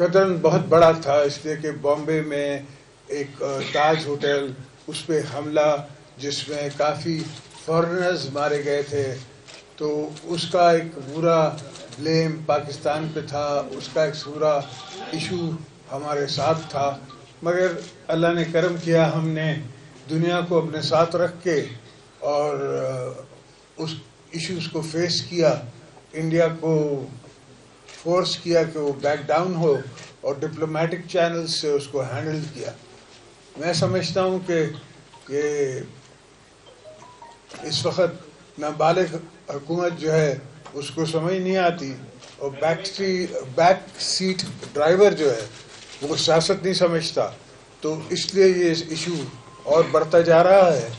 قدرن بہت بڑا تھا، اس لیے کہ بامبے میں ایک تاج ہوٹل، اس پہ حملہ جس میں کافی فارنرز مارے گئے تھے، تو اس کا ایک پورا بلیم پاکستان پہ تھا، اس کا ایک پورا ایشو ہمارے ساتھ تھا، مگر اللہ نے کرم کیا، ہم نے دنیا کو اپنے ساتھ رکھ کے اور اس ایشوز کو فیس کیا، انڈیا کو فورس کیا کہ وہ بیک ڈاؤن ہو اور ڈپلومیٹک چینل سے اس کو ہینڈل کیا۔ میں سمجھتا ہوں کہ یہ اس وقت نابالغ حکومت جو ہے اس کو سمجھ نہیں آتی، اور بیک سیٹ ڈرائیور جو ہے وہ سیاست نہیں سمجھتا، تو اس لیے یہ ایشو اور بڑھتا جا رہا ہے۔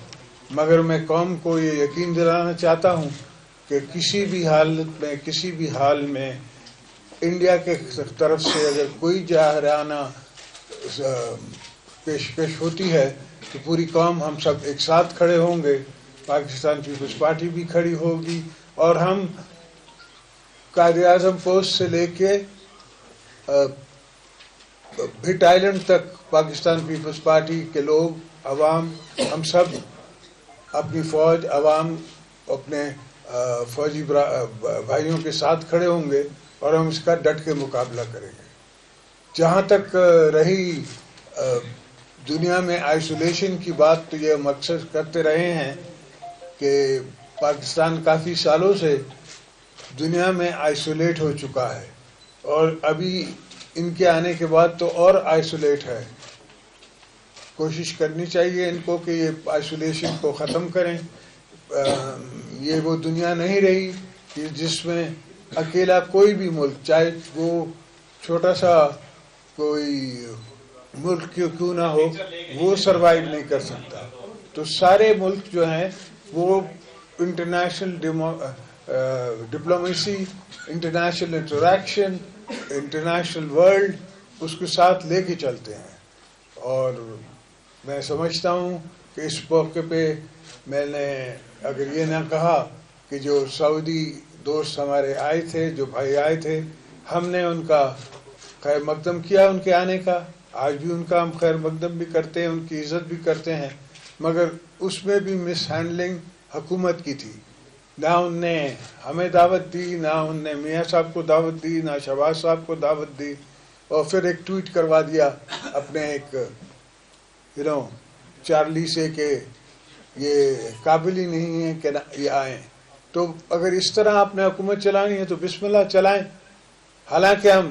مگر میں قوم کو یہ یقین دلانا چاہتا ہوں کہ کسی بھی حالت میں، کسی بھی حال میں انڈیا کے طرف سے اگر کوئی جارحانہ پیشکش ہوتی ہے تو پوری قوم ہم سب ایک ساتھ کھڑے ہوں گے، پاکستان پیپلز پارٹی بھی کھڑی ہوگی، اور ہم قائد اعظم پوسٹ سے لے کے بھٹ آئلینڈ تک پاکستان پیپلز پارٹی کے لوگ، عوام، ہم سب اپنی فوج، عوام، اپنے فوجی بھائیوں کے ساتھ کھڑے ہوں گے، اور ہم اس کا ڈٹ کے مقابلہ کریں گے۔ جہاں تک رہی دنیا میں آئسولیشن کی بات، تو یہ مقصد کرتے رہے ہیں کہ پاکستان کافی سالوں سے دنیا میں آئسولیٹ ہو چکا ہے، اور ابھی ان کے آنے کے بعد تو اور آئسولیٹ ہے۔ کوشش کرنی چاہیے ان کو کہ یہ آئسولیشن کو ختم کریں۔ یہ وہ دنیا نہیں رہی کہ جس میں اکیلا کوئی بھی ملک، چاہے وہ چھوٹا سا کوئی ملک کیوں نہ ہو، وہ سروائیو نہیں کر سکتا۔ تو سارے ملک جو ہیں وہ international diplomacy, international interaction, international world, اس کے ساتھ لے کے چلتے ہیں، اور میں سمجھتا ہوں کہ اس موقع پہ میں نے اگر یہ نہ کہا کہ جو سعودی دوست ہمارے آئے تھے، جو بھائی آئے تھے، ہم نے ان کا خیر مقدم کیا، ان کے آنے کا، آج بھی ان کا ہم خیر مقدم بھی کرتے ہیں، ان کی عزت بھی کرتے ہیں، مگر اس میں بھی مس ہینڈلنگ حکومت کی تھی۔ نہ ان نے ہمیں دعوت دی، نہ ان نے میاں صاحب کو دعوت دی، نہ شہباز صاحب کو دعوت دی، اور پھر ایک ٹویٹ کروا دیا اپنے ایک چارلی سے کہ یہ قابل ہی نہیں ہے کہ یہ آئیں۔ تو اگر اس طرح آپ نے حکومت چلانی ہے تو بسم اللہ چلائیں۔ حالانکہ ہم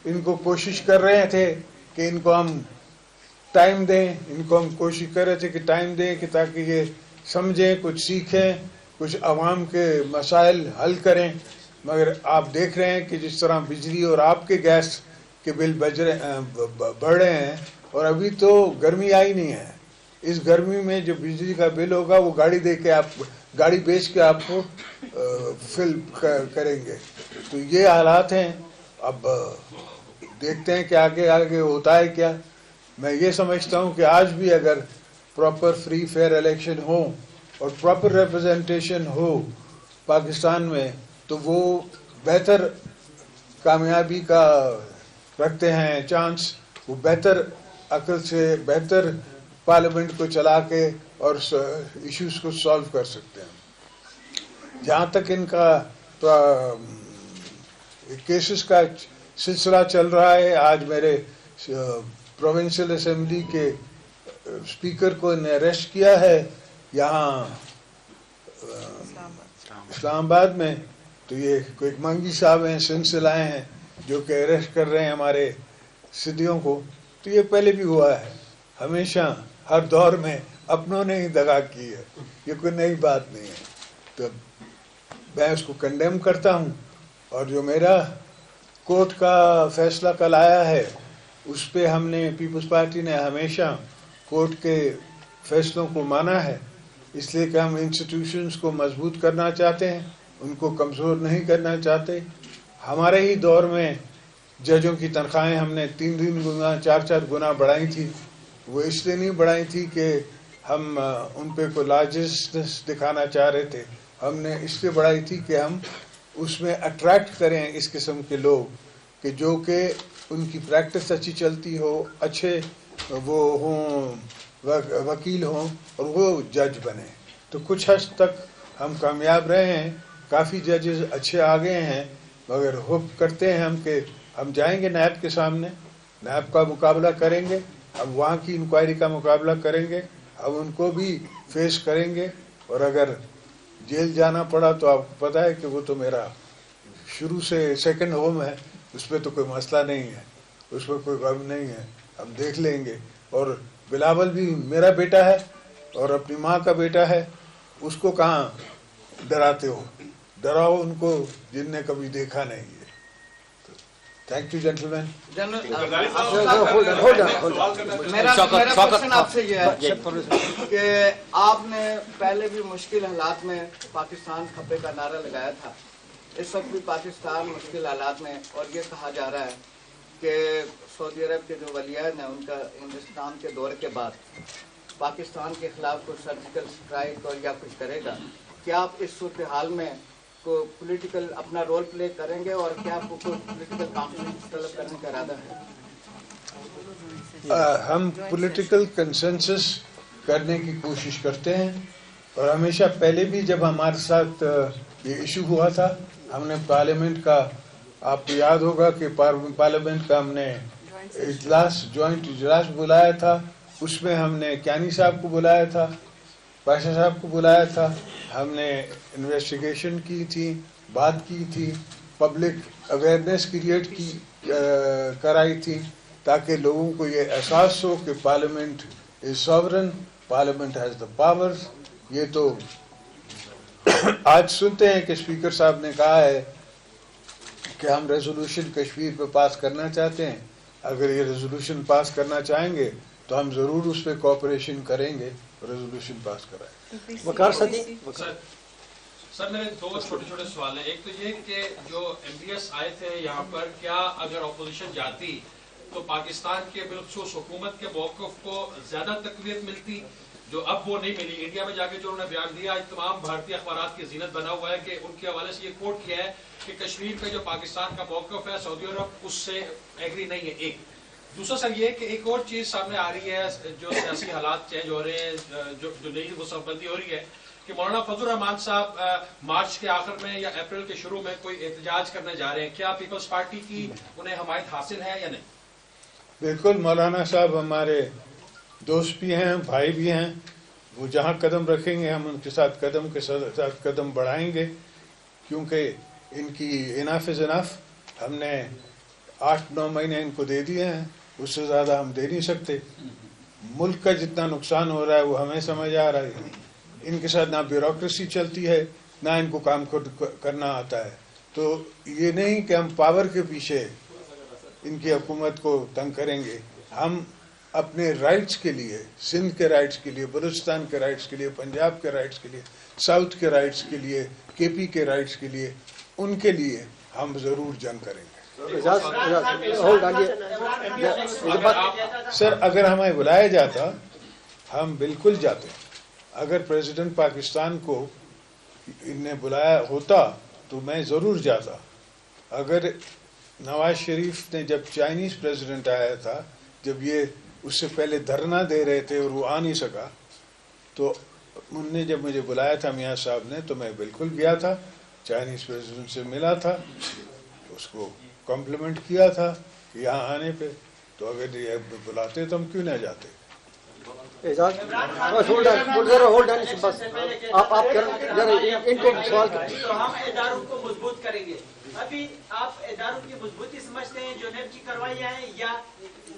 ان کو کوشش کر رہے تھے کہ ان کو ہم ٹائم دیں، ان کو ہم کوشش کر رہے تھے کہ ٹائم دیں کہ تاکہ یہ سمجھیں، کچھ سیکھیں، کچھ عوام کے مسائل حل کریں، مگر آپ دیکھ رہے ہیں کہ جس طرح بجلی اور آپ کے گیس کے بل بڑھ رہے ہیں، اور ابھی تو گرمی آئی نہیں ہے۔ اس گرمی میں جو بجلی کا بل ہوگا وہ گاڑی دے کے آپ، گاڑی بیچ کے آپ کو فل کریں گے۔ تو یہ حالات ہیں، اب دیکھتے ہیں کہ آگے آگے ہوتا ہے کیا۔ میں یہ سمجھتا ہوں کہ آج بھی اگر پراپر فری فیئر الیکشن ہو اور پراپر ریپرزنٹیشن ہو پاکستان میں، تو وہ بہتر کامیابی کا رکھتے ہیں چانس، وہ بہتر عقل سے بہتر پارلیمنٹ کو چلا کے اور ایشوز کو سالو کر سکتے ہیں۔ جہاں تک ان کا کیسز کا سلسلہ چل رہا ہے، آج میرے پروونشل اسمبلی کے اسپیکر کو انہیں اریسٹ کیا ہے یہاں اسلام آباد میں، تو یہ کوئی منگی صاحب ہیں، سندھ سے لائے ہیں، جو کہ اریسٹ کر رہے ہیں ہمارے سدھیوں کو۔ تو یہ پہلے بھی ہوا ہے، ہمیشہ ہر دور میں اپنوں نے ہی دغا کی ہے، یہ کوئی نئی بات نہیں ہے۔ تو میں اس کو کنڈیم کرتا ہوں، اور جو میرا کورٹ کا فیصلہ کل آیا ہے اس پہ ہم نے پیپلز پارٹی نے ہمیشہ کورٹ کے فیصلوں کو مانا ہے، اس لیے کہ ہم انسٹیٹیوشنز کو مضبوط کرنا چاہتے ہیں، ان کو کمزور نہیں کرنا چاہتے۔ ہمارے ہی دور میں ججوں کی تنخواہیں ہم نے 3 گنا 4 گنا بڑھائی تھی۔ وہ اس لیے نہیں بڑھائی تھی کہ ہم ان پہ کوئی لارجسٹنس دکھانا چاہ رہے تھے، ہم نے اس لیے بڑھائی تھی کہ ہم اس میں اٹریکٹ کریں اس قسم کے لوگ کہ جو کہ ان کی پریکٹس اچھی چلتی ہو، اچھے وہ ہوں، وکیل ہوں اور وہ جج بنے. تو کچھ حد تک ہم کامیاب رہے ہیں، کافی ججز اچھے آ گئے ہیں، مگر ہوپ کرتے ہیں ہم کہ ہم جائیں گے نیب کے سامنے، نیب کا مقابلہ کریں گے، ہم وہاں کی انکوائری کا مقابلہ کریں گے، ہم ان کو بھی فیس کریں گے. اور اگر جیل جانا پڑا تو آپ کو پتہ ہے کہ وہ تو میرا شروع سے سیکنڈ ہوم ہے، اس پہ تو کوئی مسئلہ نہیں ہے، اس پہ کوئی غم نہیں ہے، ہم دیکھ لیں گے. اور بلاول بھی میرا بیٹا ہے اور اپنی ماں کا بیٹا ہے، اس کو کہاں ڈراتے ہو؟ ڈراؤ ان کو جن نے کبھی دیکھا نہیں ہے. تھینک یو جینٹل مین. میرا کوشچن آپ سے یہ ہے کہ آپ نے پہلے بھی مشکل حالات میں پاکستان کھپے کا نعرہ لگایا تھا، اس وقت بھی پاکستان مشکل حالات میں، اور یہ کہا جا رہا ہے کہ سعودی عرب کے جو ولیعہد ہیں ان کا ہندوستان کے دورے کے بعد پاکستان کے خلاف کوئی سرجیکل اسٹرائک اور یا کچھ کرے گا. کیا آپ اس صورتحال میں کو پولیٹیکل اپنا رول پلے کریں گے اور کیا آپ کو کوئی پولیٹیکل کانفرنس طلب کرنے کا ارادہ ہے؟ ہم پولیٹیکل کنسنسس کرنے کی کوشش کرتے ہیں، اور ہمیشہ پہلے بھی جب ہمارے ساتھ یہ ایشو ہوا تھا، ہم نے پارلیمنٹ کا، آپ کو یاد ہوگا کہ پارلیمنٹ کا ہم نے اجلاس، جوائنٹ اجلاس بلایا تھا، اس میں ہم نے کیانی صاحب کو بلایا تھا، پاشا صاحب کو بلایا تھا، ہم نے انویسٹیگیشن کی تھی، بات کی تھی، پبلک اویئرنیس کریٹ کی کرائی تھی، تاکہ لوگوں کو یہ احساس ہو کہ parliament is sovereign, parliament has the powers. یہ تو آج سنتے ہیں کہ اسپیکر صاحب نے کہا ہے کہ ہم ریزولوشن کشمیر پہ پاس کرنا چاہتے ہیں. اگر یہ ریزولوشن پاس کرنا چاہیں گے تو ہم ضرور اس پہ کوآپریشن کریں گے، ریزولوشن پاس کرائیں. وقار صدی سر میرے دو چھوٹے چھوٹے سوال ہیں. ایک تو یہ کہ جو ایم ڈی ایس آئے تھے یہاں پر، کیا اگر اپوزیشن جاتی تو پاکستان کے بالخصوص حکومت کے موقف کو زیادہ تقویت ملتی، جو اب وہ نہیں ملی؟ انڈیا میں جا کے جو انہوں نے بیان دیا، تمام بھارتی اخبارات کی زینت بنا ہوا ہے کہ ان کے حوالے سے یہ کوٹ کیا ہے کہ کشمیر پہ جو پاکستان کا موقف ہے سعودی عرب اس سے ایگری نہیں ہے. ایک دوسرا سر یہ کہ ایک اور چیز سامنے آ رہی ہے، جو سیاسی حالات چینج ہو رہے ہیں، جو نئی مصف بندی ہو رہی ہے کہ مولانا فضل الرحمان صاحب مارچ کے آخر میں یا اپریل کے شروع میں کوئی احتجاج کرنے جا رہے ہیں. کیا پیپلز پارٹی کی انہیں حمایت حاصل ہے یا نہیں؟ بالکل، مولانا صاحب ہمارے دوست بھی ہیں، بھائی بھی ہیں، وہ جہاں قدم رکھیں گے ہم ان کے ساتھ قدم کے ساتھ قدم بڑھائیں گے، کیونکہ ان کی اناف از اناف. ہم نے 8-9 مہینے ان کو دے دیے ہیں، اس سے زیادہ ہم دے نہیں سکتے. ملک کا جتنا نقصان ہو رہا ہے وہ ہمیں سمجھ آ رہا ہے. ان کے ساتھ نہ بیوروکریسی چلتی ہے، نہ ان کو کام کرنا آتا ہے. تو یہ نہیں کہ ہم پاور کے پیچھے ان کی حکومت کو تنگ کریں گے. ہم اپنے رائٹس کے لیے، سندھ کے رائٹس کے لیے، بلوچستان کے رائٹس کے لیے، پنجاب کے رائٹس کے لیے، ساؤتھ کے رائٹس کے لیے، کے پی کے رائٹس کے لیے، ان کے لیے ہم ضرور جنگ کریں گے. سر اگر ہمیں بلایا جاتا ہم بالکل جاتے. اگر پریزیڈنٹ پاکستان کو ان نے بلایا ہوتا تو میں ضرور جاتا. اگر نواز شریف نے جب چائنیز پریزیڈنٹ آیا تھا، جب یہ اس سے پہلے دھرنا دے رہے تھے اور وہ آ نہیں سکا، تو ان نے جب مجھے بلایا تھا میاں صاحب نے، تو میں بالکل گیا تھا، چائنیز پریزیڈنٹ سے ملا تھا، اس کو کمپلیمنٹ کیا تھا یہاں آنے پہ. تو اگر یہ بلاتے تو ہم کیوں نہ جاتے. ہم اداروں کو مضبوط کریں گے. ابھی آپ اداروں کی مضبوطی سمجھتے ہیں جو نیب کی کروائیاں ہیں، یا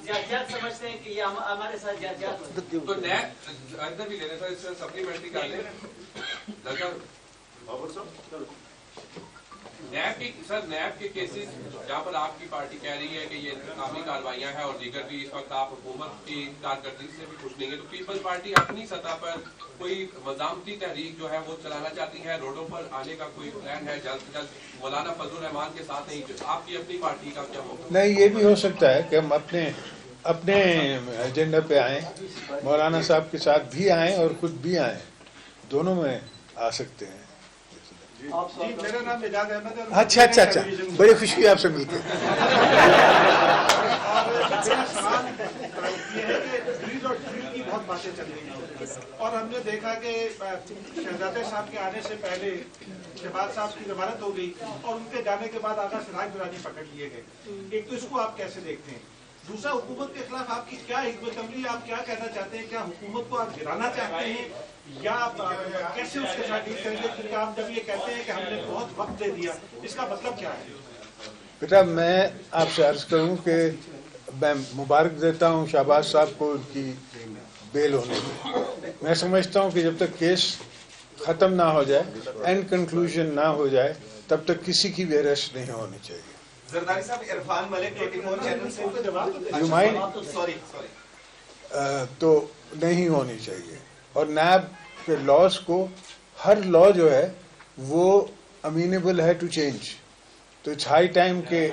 زیادہ سمجھتے ہیں کہ یہ ہمارے ساتھ زیادہ؟ تو نیب اندر بھی لینے تھا، اس سے سپلیمنٹری کر لیں. نیب کی سر، نیب کے کیسز جہاں پر آپ کی پارٹی کہہ رہی ہے کہ یہ انتقامی کاروائیاں ہیں اور دیگر بھی، اس وقت آپ حکومت کی کارکردگی سے بھی خوش نہیں ہے، تو پیپلز پارٹی اپنی سطح پر کوئی مزاحمتی تحریک جو ہے وہ چلانا چاہتی ہے، روڈوں پر آنے کا کوئی پلان ہے جلد سے جلد؟ مولانا فضل الرحمان کے ساتھ نہیں، آپ کی اپنی پارٹی کا کیا ہوگا؟ نہیں، یہ بھی ہو سکتا ہے کہ ہم اپنے ایجنڈا پہ آئیں، مولانا صاحب کے ساتھ بھی آئیں اور خود بھی آئیں، دونوں میں آ سکتے ہیں. جی میرا نام اعجاز احمد ہے. اچھا اچھا اچھا, بڑی خوشی ہوئی آپ سے مل کے. میرا سوال یہ ہے کہ ڈریل اور ڈرل کی بہت باتیں چل رہی ہیں اور ہم نے دیکھا کہ شہزادے صاحب کے آنے سے پہلے شہباز صاحب کی ضمانت ہو گئی اور ان کے جانے کے بعد آغا سراج درانی پکڑ لیے گئے. ایک تو اس کو آپ کیسے دیکھتے ہیں؟ دوسرا, حکومت کے خلاف آپ کی کیا حکمت عملی, آپ کیا کہنا چاہتے ہیں؟ کیا حکومت کو آپ گرانا چاہتے ہیں یا آپ کیسے اس کے ساتھ ڈیل کریں گے؟ کیونکہ آپ جب یہ کہتے ہیں کہ ہم نے بہت وقت دے دیا, اس کا مطلب کیا ہے؟ بیٹا میں آپ سے عرض کروں کہ میں مبارک دیتا ہوں شہباز صاحب کو ان کی بیل ہونے میں. میں سمجھتا ہوں کہ جب تک کیس ختم نہ ہو جائے, اینڈ کنکلوژن نہ ہو جائے, تب تک کسی کی بھی اریسٹ نہیں ہونی چاہیے. زرداری صاحب, عرفان ملک 24 چینل سے یو مائنڈ سوری تو نہیں ہونی چاہیے. اور نیب کے لاز کو, ہر لا جو ہے وہ امینیبل ہے ٹو چینج, تو اٹس ہائی ٹائم کہ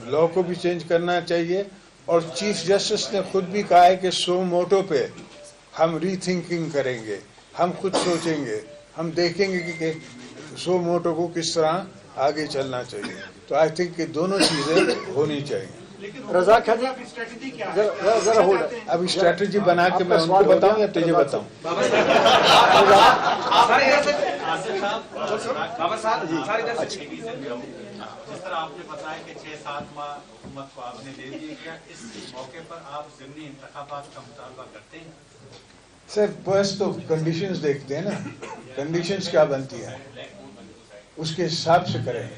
لا کو بھی چینج کرنا چاہیے. اور چیف جسٹس نے خود بھی کہا ہے کہ سو موٹو پہ ہم ری تھنکنگ کریں گے, ہم خود سوچیں گے, ہم دیکھیں گے کہ سو موٹو کو کس طرح آگے چلنا چاہیے. تو آئی تھنک کہ دونوں چیزیں ہونی چاہیے. رضا اسٹریٹجی کیا ہے؟ اب اسٹریٹجی بنا کے میں ان کو بتاؤں یا تجھے بتاؤں؟ جس طرح آپ نے بتایا کہ 6-7 ماہ حکومت کو آپ نے دے دیے, کیا اس موقع پر آپ ضمنی انتخابات کا مطالبہ کرتے ہیں؟ سر بس تو کنڈیشنز دیکھتے ہیں نا, کنڈیشنز کیا بنتی ہیں اس کے حساب سے کریں گے.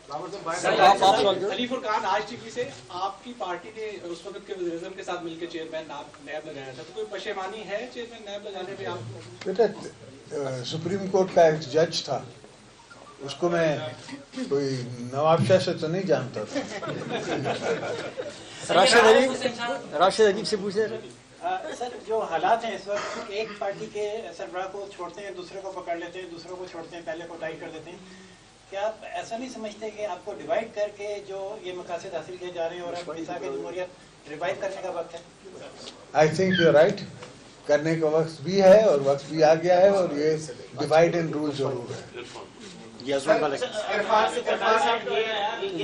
خلیف الرحمان آج ٹی وی سے, آپ کی پارٹی نے اس وقت کے وزیر اعظم کے ساتھ مل کے چیئرمین نیب لگایا تھا, تو کوئی پشیمانی ہے چیئرمین نیب لگانے میں آپ کو؟ بیٹا سپریم کورٹ کا ایک جج تھا, اس کو میں کوئی نواب شاہ سے تو نہیں جانتا تھا. راشد ادیب سے پوچھے. سر جو حالات ہیں اس وقت, ایک پارٹی کے سربراہ کو چھوڑتے ہیں, دوسرے کو پکڑ لیتے ہیں, دوسرے کو چھوڑتے ہیں, پہلے کو ٹائٹ کر دیتے ہیں. کیا آپ ایسا نہیں سمجھتے کہ آپ کو ڈیوائڈ کر کے جو یہ مقاصد حاصل کیے جا رہے ہیں اور اب میثاق جمہوریت ریوائو کرنے کا وقت ہے؟ آئی تھنک یو رائٹ, کرنے کا وقت بھی ہے اور وقت بھی آ گیا ہے, اور یہ ڈیوائڈ اینڈ رول ضرور ہے. یہ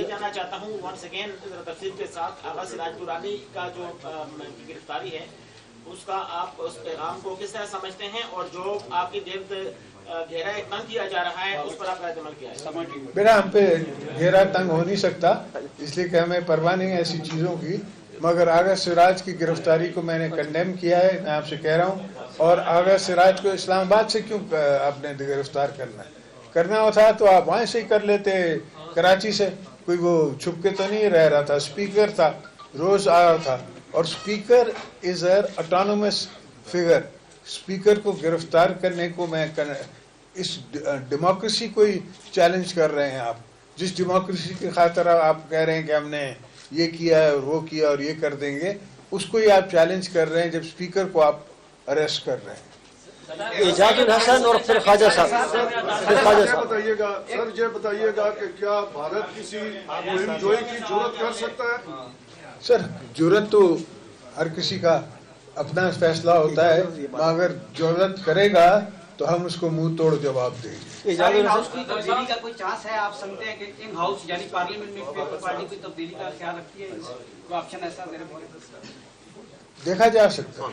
جاننا چاہتا ہوں ونس اگین تفصیل کے ساتھ, آغا سراج درانی کا جو گرفتاری ہے اس کا آپ اس پیغام کو کس طرح سمجھتے ہیں, اور جو آپ کی گرد گھیرا تنگ کیا جا رہا ہے اس پر آپ کا عمل کیا ہے؟ بیٹا ہم پہ گھیرا تنگ ہو نہیں سکتا, اس لیے کہ ہمیں پرواہ نہیں ہے ایسی چیزوں کی, مگر آغا سراج کی گرفتاری کو میں نے کنڈیم کیا ہے, میں آپ سے کہہ رہا ہوں. اور آغا سراج کو اسلام آباد سے کیوں آپ نے گرفتار کرنا ہوتا تو آپ وہاں سے ہی کر لیتے, کراچی سے. کوئی وہ چھپ کے تو نہیں رہ رہا تھا, اسپیکر تھا, روز آ رہا تھا. اور اسپیکر از اے اٹانومس فگر, اسپیکر کو گرفتار کرنے کو میں اس ڈیموکریسی کو ہی چیلنج کر رہے ہیں آپ, جس ڈیموکریسی کی خاطر آپ کہہ رہے ہیں کہ ہم نے یہ کیا ہے اور وہ کیا اور یہ کر دیں گے, اس کو ہی آپ چیلنج کر رہے ہیں جب اسپیکر کو آپ اریسٹ کر رہے ہیں. اعجاز الحسن اور پھر خواجہ صاحب. بتائیے گا سر, یہ بتائیے گا کہ کیا بھارت کسی مہم جوئی کی جرات کر سکتا ہے؟ سر جرات تو ہر کسی کا اپنا فیصلہ ہوتا ہے, مگر جرات کرے گا تو ہم اس کو منہ توڑ جواب دیں گے. ان ہاؤس کی تبدیلی کا کوئی چانس ہے؟ آپ سمجھتے ہیں کہ ان ہاؤس یعنی پارلیمنٹ میں پیپل پارٹی کی تبدیلی کا خیال رکھتی ہے, کوئی آپشن ایسا میرے دیکھا جا سکتا ہے.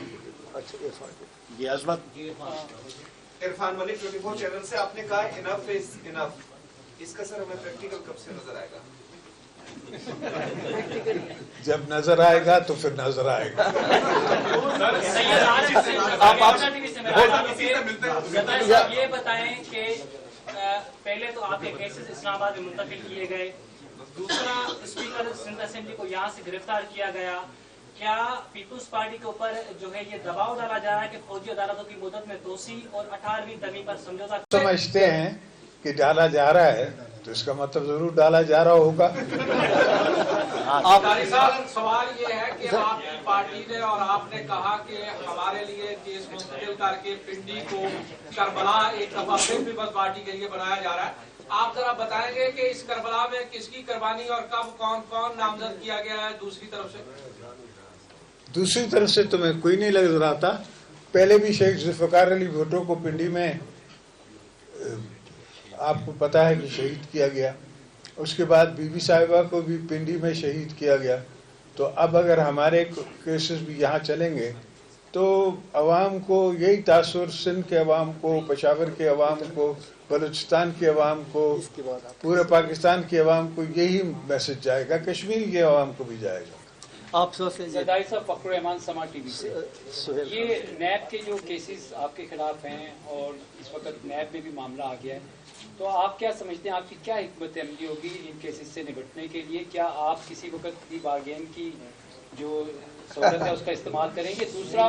یہ عظمت. عرفان ملک 24 چینل سے, آپ نے کہا انف از انف, اس کا سر ہمیں پریکٹیکل کب سے نظر آئے گا؟ جب نظر آئے گا تو پھر نظر آئے گا. یہ بتائیں کہ پہلے تو آپ کے کیسز اسلام آباد میں منتقل کیے گئے, دوسرا اسپیکر سندھ اسمبلی کو یہاں سے گرفتار کیا گیا, کیا پیپلز پارٹی کے اوپر جو ہے یہ دباؤ ڈالا جا رہا ہے کہ فوجی عدالتوں کی مدت میں توسیع اور 18ویں ترمیم پر سمجھوتا سمجھتے ہیں کہ ڈالا جا رہا ہے تو اس کا مطلب ضرور ڈالا جا رہا ہوگا. سوال یہ ہے کہ آپ کی پارٹی نے اور آپ نے کہا کہ ہمارے لیے کیس منتقل کر کے پنڈی کو کربلا ایک دفعہ پھر پیپلز پارٹی کے لیے بنایا جا رہا ہے. آپ ذرا بتائیں گے کہ اس کربلا میں کس کی قربانی اور کب کون کون نامزد کیا گیا ہے دوسری طرف سے؟ دوسری طرف سے تو میں کوئی نہیں لگ رہا تھا. پہلے بھی شیخ ذوالفقار علی بھٹو کو پنڈی میں آپ کو پتہ ہے کہ شہید کیا گیا. اس کے بعد بی بی صاحبہ کو بھی پنڈی میں شہید کیا گیا. تو اب اگر ہمارے کیسز بھی یہاں چلیں گے تو عوام کو یہی تاثر، سندھ کے عوام کو، پشاور کے عوام کو، بلوچستان کے عوام کو، پورے پاکستان کے عوام کو یہی میسج جائے گا، کشمیر کے عوام کو بھی جائے گا. آپ زرداری صاحب، فخر الرحمان سما ٹی وی سے. یہ نیب کے جو کیسز آپ کے خلاف ہیں اور اس وقت نیب میں بھی معاملہ آ گیا ہے، تو آپ کیا سمجھتے ہیں، آپ کی کیا حکمت عملی ہوگی ان کیسز سے نمٹنے کے لیے؟ کیا آپ کسی وقت بھی بارگین کی جو سہولت ہے اس کا استعمال کریں گے؟ دوسرا،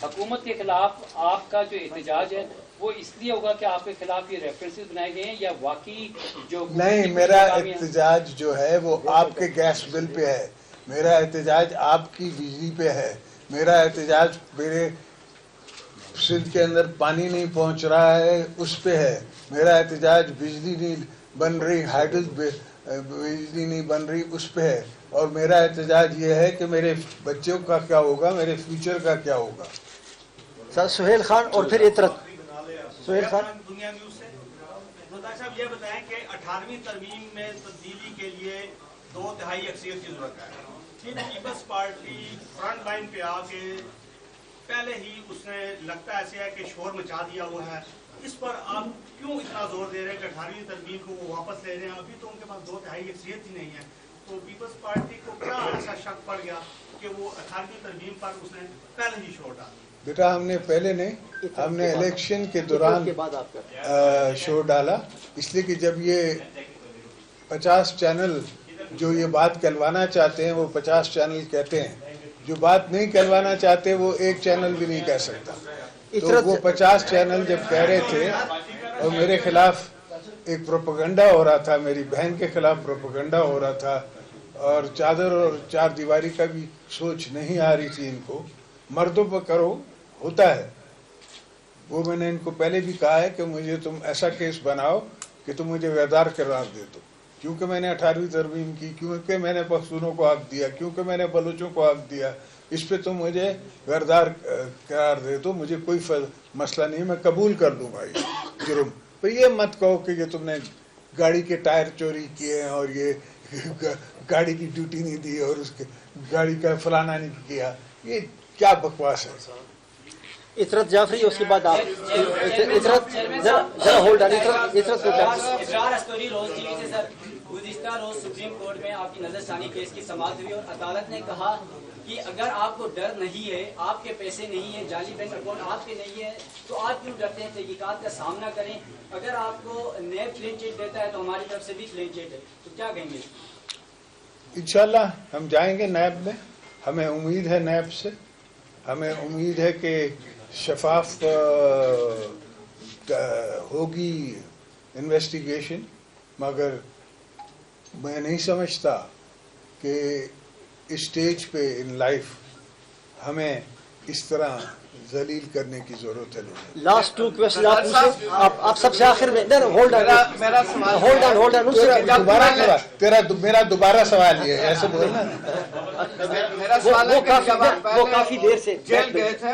حکومت کے خلاف آپ کا جو احتجاج ہے وہ اس لیے ہوگا کہ آپ کے خلاف یہ ریفرنسز بنائے گئے ہیں یا واقعی جو نہیں، میرا احتجاج جو ہے وہ آپ کے گیس بل پہ ہے، میرا احتجاج آپ کی بجلی پہ ہے، میرا احتجاج میرے سندھ کے اندر پانی نہیں پہنچ رہا ہے اس پہ ہے، میرا احتجاج بجلی نہیں بن رہی، ہائیڈل بجلی نہیں بن رہی اس پہ ہے، اور میرا احتجاج یہ ہے کہ میرے بچوں کا کیا ہوگا، میرے فیوچر کا کیا ہوگا. سر سہیل خان اور پھر عطرت. سہیل خان. دنیا نیوز سے. مختار صاحب یہ بتائیں کہ 18ویں ترمیم میں تبدیلی کے لیے 2/3 اکثریت کی ضرورت ہے. پیپلز پارٹی فرنٹ لائن پہ آ کے پہلے ہی اس نے لگتا ایسے ہے کہ شور مچا دیا ہوا ہے. اس پر آپ کیوں اتنا زور دے رہے ہیں کہ 18ویں ترمیم کو وہ واپس لے رہے ہیں؟ ابھی تو ان کے پاس 2/3 اکثریت ہی نہیں ہے. تو پیپلز پارٹی کو کیا ایسا شک پڑ گیا کہ وہ 18ویں ترمیم پر اس نے پہلے ہی شور ڈالا؟ بیٹا ہم نے پہلے نہیں، ہم نے الیکشن کے دوران شور ڈالا، اس لیے کہ جب یہ 50 چینل جو یہ بات کہلوانا چاہتے ہیں وہ 50 چینل کہتے ہیں، جو بات نہیں کہلوانا چاہتے وہ ایک چینل بھی نہیں کہہ سکتا. تو وہ 50 چینل جب کہہ رہے تھے اور میرے خلاف ایک پروپیگنڈا ہو رہا تھا، میری بہن کے خلاف پروپیگنڈا ہو رہا تھا، اور چادر اور چار دیواری کا بھی سوچ نہیں آ رہی تھی ان کو. مردوں پر کرو ہوتا ہے، وہ میں نے ان کو پہلے بھی کہا ہے کہ مجھے تم ایسا کیس بناؤ کہ تم مجھے غدار قرار دے دو، کیونکہ میں نے 18ویں ترمیم کی، کیونکہ میں نے پختونوں کو حق دیا، کیونکہ میں نے بلوچوں کو حق دیا، اس پہ تم مجھے غدار قرار دے دو، مجھے کوئی مسئلہ نہیں، میں قبول کر دوں گا یہ جرم. پر یہ مت کہو کہ یہ تم نے گاڑی کے ٹائر چوری کیے اور یہ گاڑی کی ڈیوٹی نہیں دی اور اس کے گاڑی کا فلانا نہیں کیا، یہ کیا بکواس ہے. عطرت جعفری، اس کے بعد آپ. عطرت ذرا ہولڈ آن. عطرت کو اسرار استوری روز ٹی وی سے. سر، گزشتہ روز سپریم کورٹ میں آپ کی نظر ثانی کیس کی سماعت ہوئی اور عدالت نے کہا کہ اگر آپ کو ڈر نہیں ہے، آپ کے پیسے نہیں ہیں، جعلی بینک اکاؤنٹ آپ کے نہیں ہے، تو آپ کیوں ڈرتے ہیں؟ تحقیقات کا سامنا کریں. اگر آپ کو نیب کلین چٹ دیتا ہے تو ہماری طرف سے بھی کلین چٹ ہے، تو کیا کہیں گے؟ انشاءاللہ ہم جائیں گے نیب میں، ہمیں امید ہے نیب سے، ہمیں امید ہے کہ شفاف ہوگی انویسٹیگیشن، مگر میں نہیں سمجھتا کہ اسٹیج پہ ان لائف ہمیں اس طرح ذلیل کرنے کی ضرورت ہے. لاسٹ 2 کویسچن آپ پوچھیں. آپ سب سے آخر میں. Hold on. میرا دوبارہ سوال یہ ہے، ایسے بولنا. وہ کافی دیر سے جیل گئے تھے.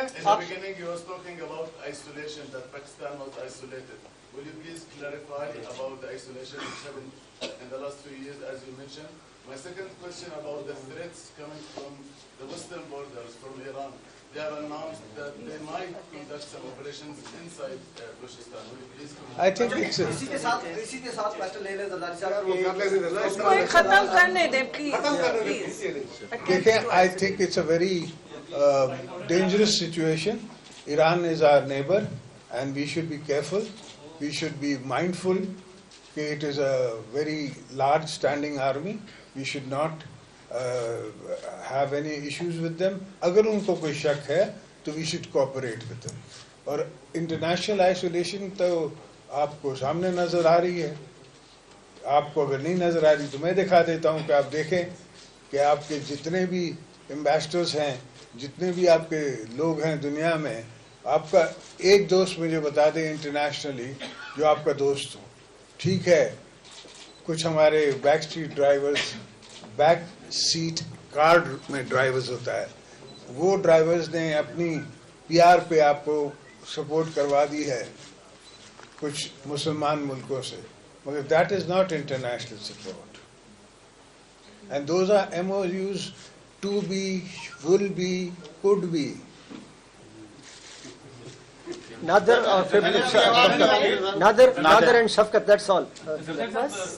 Will you please clarify about the isolation in the last 2 years, as you mentioned? My second question about the threats coming from the western borders, from Iran. They have announced that they might conduct some operations inside Balochistan. Will you please comment? I think it's اسی کے ساتھ question لے لیں زرداری صاحب. ختم کرنے دیں please. دیکھیں، I think it's a very dangerous situation. Iran is our neighbor and we should be careful. We should be mindful that it is a very large standing army. We should not have any issues with them. اگر ان کو کوئی شک ہے تو we should cooperate with them. اور international isolation تو آپ کو سامنے نظر آ رہی ہے. آپ کو اگر نہیں نظر آ رہی تو میں دکھا دیتا ہوں کہ آپ دیکھیں کہ آپ کے جتنے بھی ایمبیسڈرز ہیں، جتنے بھی آپ کے لوگ ہیں دنیا میں، آپ کا ایک دوست مجھے بتا دیں انٹرنیشنلی جو آپ کا دوست ہو. ٹھیک ہے، کچھ ہمارے بیک سیٹ کارڈ میں ڈرائیورز ہوتا ہے، وہ ڈرائیورز نے اپنی پی آر پہ آپ کو سپورٹ کروا دی ہے کچھ مسلمان ملکوں سے. But that is not international support. And those are MOUs to be, will be, could be. Nader and Shafkat, that's all.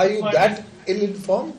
Are you that ill-informed?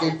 KP